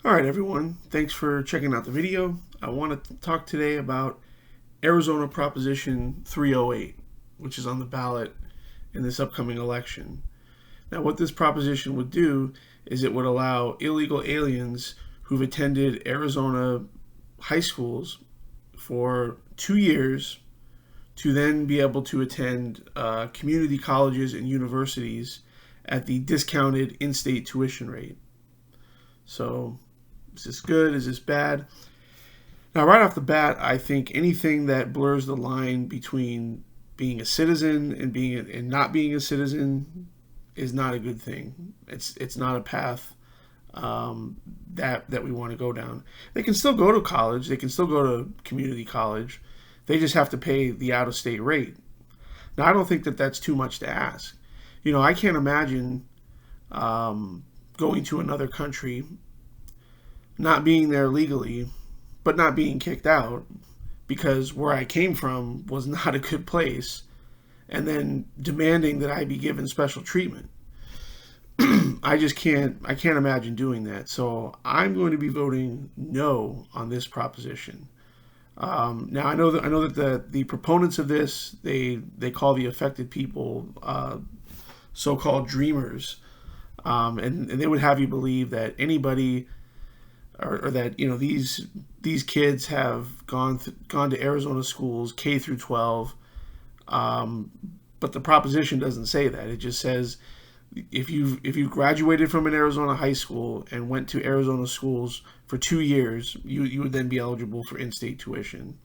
All right, everyone. Thanks for checking out the video. I want to talk today about Arizona Proposition 308, which is on the ballot in this upcoming election. Now, what this proposition would do is it would allow illegal aliens who've attended Arizona high schools for 2 years to then be able to attend community colleges and universities at the discounted in-state tuition rate. So, is this good? Is this bad? Now, right off the bat, I think anything that blurs the line between being a citizen and not being a citizen is not a good thing. It's not a path that we want to go down. They can still go to college. They can still go to community college. They just have to pay the out-of-state rate. Now, I don't think that that's too much to ask. I can't imagine going to another country, not being there legally, but not being kicked out because where I came from was not a good place, and then demanding that I be given special treatment. I can't imagine doing that. So I'm going to be voting no on this proposition. Now I know that the proponents of this, they call the affected people so-called dreamers, and they would have you believe that anybody or that these kids have gone to Arizona schools K through 12, but the proposition doesn't say that. It just says if you graduated from an Arizona high school and went to Arizona schools for 2 years, you would then be eligible for in-state tuition.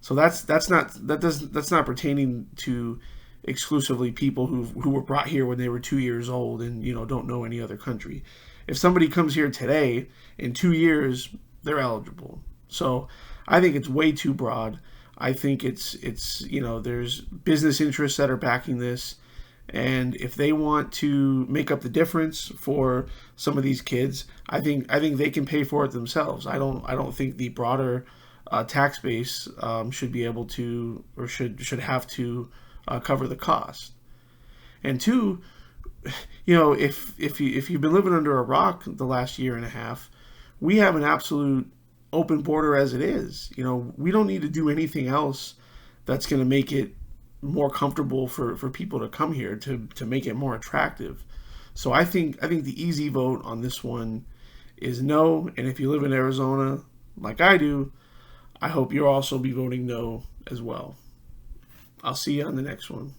So that's not pertaining to exclusively people who were brought here when they were 2 years old and don't know any other country. If somebody comes here today, in 2 years, they're eligible. So I think it's way too broad. I think it's there's business interests that are backing this, and if they want to make up the difference for some of these kids, I think they can pay for it themselves. I don't think the broader tax base should be able to or should have to cover the cost. And two, if you've been living under a rock the last year and a half, we have an absolute open border as it is. We don't need to do anything else that's going to make it more comfortable for people to come here to make it more attractive. So I think the easy vote on this one is no. And if you live in Arizona like I do, I hope you'll also be voting no as well. I'll see you on the next one.